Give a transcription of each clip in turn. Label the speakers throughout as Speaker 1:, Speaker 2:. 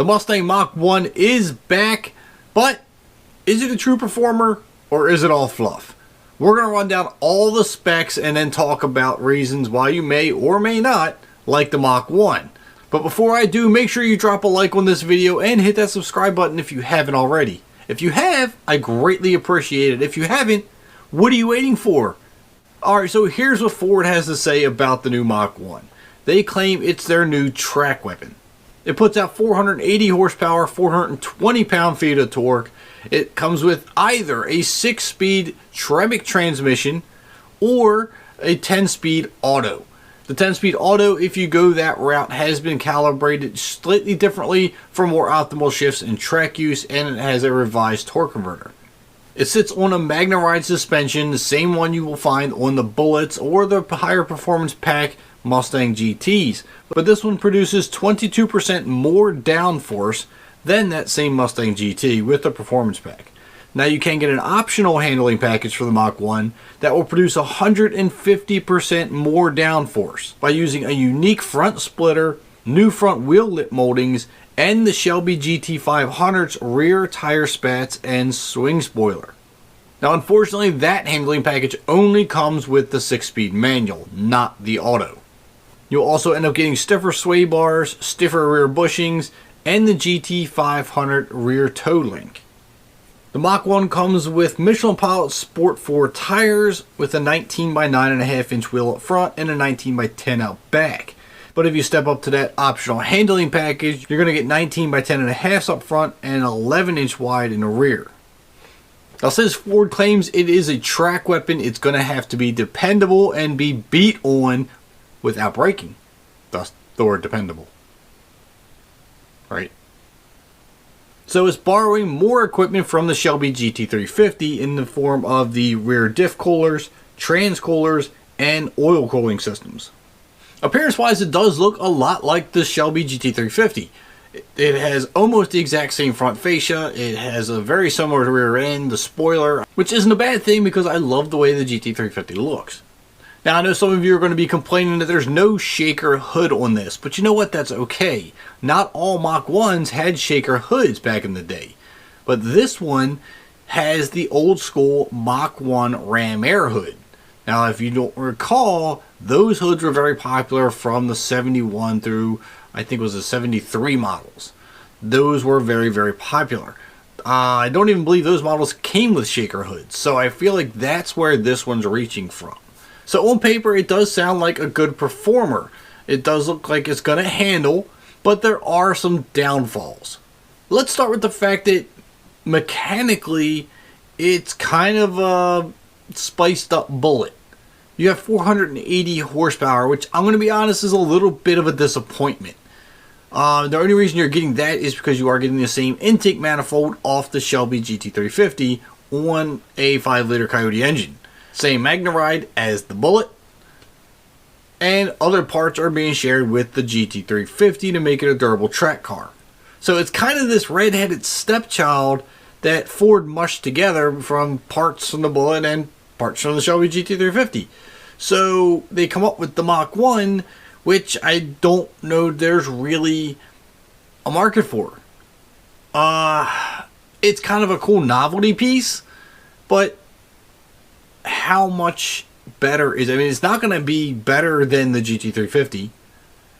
Speaker 1: The Mustang Mach 1 is back, but is it a true performer or is it all fluff? We're going to run down all the specs and then talk about reasons why you may or may not like the Mach 1. But before I do, make sure you drop a like on this video and hit that subscribe button if you haven't already. If you have, I greatly appreciate it. If you haven't, what are you waiting for? Alright, so here's what Ford has to say about the new Mach 1. They claim it's their new track weapon. It puts out 480 horsepower, 420 pound-feet of torque. It comes with either a 6-speed Tremec transmission or a 10-speed auto. The 10-speed auto, if you go that route, has been calibrated slightly differently for more optimal shifts in track use, and it has a revised torque converter. It sits on a Magna-Ride suspension, the same one you will find on the Bullits or the higher performance pack Mustang GTs, but this one produces 22% more downforce than that same Mustang GT with the performance pack. Now you can get an optional handling package for the Mach 1 that will produce 150% more downforce by using a unique front splitter, new front wheel lip moldings, and the Shelby GT350's rear tire spats and swing spoiler. Now unfortunately that handling package only comes with the 6-speed manual, not the auto. You'll also end up getting stiffer sway bars, stiffer rear bushings, and the GT500 rear toe link. The Mach 1 comes with Michelin Pilot Sport 4 tires with a 19 by 9.5 inch wheel up front and a 19 by 10 out back. But if you step up to that optional handling package, you're going to get 19 by 10.5 up front and 11 inch wide in the rear. Now since Ford claims it is a track weapon, it's going to have to be dependable and be beat on without braking. Thus the word dependable. Right? So it's borrowing more equipment from the Shelby GT350 in the form of the rear diff coolers, trans coolers, and oil cooling systems. Appearance wise, it does look a lot like the Shelby GT350. It has almost the exact same front fascia, it has a very similar rear end, the spoiler, which isn't a bad thing because I love the way the GT350 looks. Now I know some of you are going to be complaining that there's no shaker hood on this, but you know what, that's okay. Not all Mach 1s had shaker hoods back in the day, but this one has the old school Mach 1 ram air hood. Now if you don't recall, those hoods were very popular from the 71 through I think it was the 73 models. Those were very popular. I don't even believe those models came with shaker hoods, so I feel like that's where this one's reaching from. So on paper it does sound like a good performer. It does look like it's going to handle, but there are some downfalls. Let's start with the fact that mechanically it's kind of a spiced up Bullitt. You have 480 horsepower, which I'm going to be honest is a little bit of a disappointment. The only reason you're getting that is because you are getting the same intake manifold off the Shelby GT350 on a 5-liter Coyote engine. Same Magna-Ride as the Bullitt, and other parts are being shared with the GT350 to make it a durable track car. So it's kind of this red-headed stepchild that Ford mushed together from parts from the Bullitt and parts from the Shelby GT350. So they come up with the Mach 1, which I don't know there's really a market for. It's kind of a cool novelty piece, but how much better is it? I mean, it's not going to be better than the GT350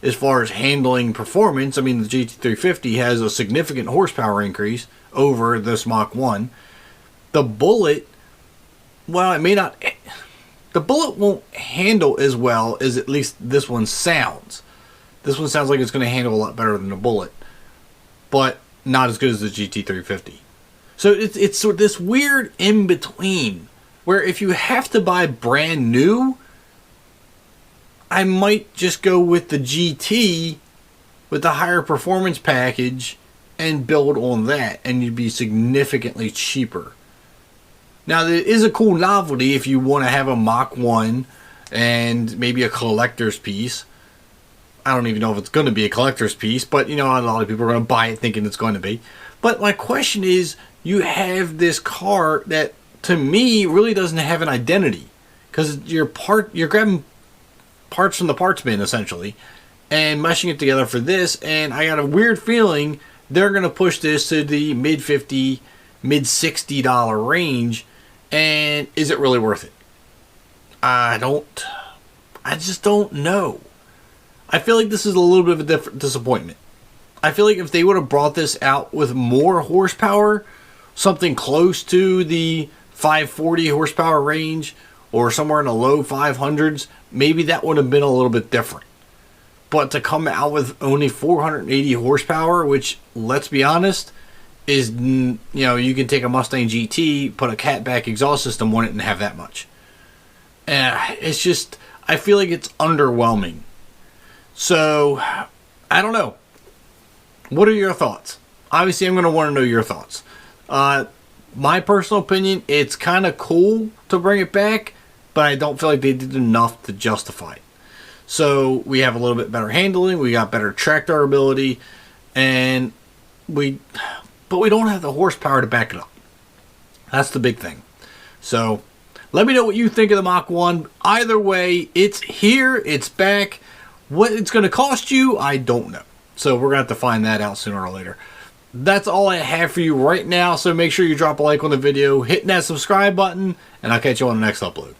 Speaker 1: as far as handling performance. I mean, the GT350 has a significant horsepower increase over this Mach 1. The Bullitt, well, it may not, the Bullitt won't handle as well as at least this one sounds. This one sounds like it's going to handle a lot better than the Bullitt, but not as good as the GT350. So it's sort of this weird in between, where if you have to buy brand new, I might just go with the GT with the higher performance package and build on that, and you'd be significantly cheaper. Now there is a cool novelty if you want to have a Mach 1 and maybe a collector's piece. I don't even know if it's going to be a collector's piece, but you know, a lot of people are going to buy it thinking it's going to be. But my question is, you have this car that to me really doesn't have an identity, because you're grabbing parts from the parts bin essentially and meshing it together for this, and I got a weird feeling they're going to push this to the mid 50, mid $60 range. And is it really worth it? I just don't know. I feel like this is a little bit of a different disappointment. I feel like if they would have brought this out with more horsepower, something close to the 540 horsepower range or somewhere in the low 500s, maybe that would have been a little bit different. But to come out with only 480 horsepower, which, let's be honest, is, you know, you can take a Mustang GT, put a catback exhaust system on it and have that much. It's just, I feel like it's underwhelming. So, I don't know. What are your thoughts? Obviously, I'm going to want to know your thoughts. My personal opinion, it's kind of cool to bring it back, but I don't feel like they did enough to justify it. So, we have a little bit better handling, we got better track durability, but we don't have the horsepower to back it up. That's the big thing. So, let me know what you think of the Mach 1. Either way, it's here, it's back. What it's going to cost you, I don't know. So we're going to have to find that out sooner or later. That's all I have for you right now. So make sure you drop a like on the video, hit that subscribe button, and I'll catch you on the next upload.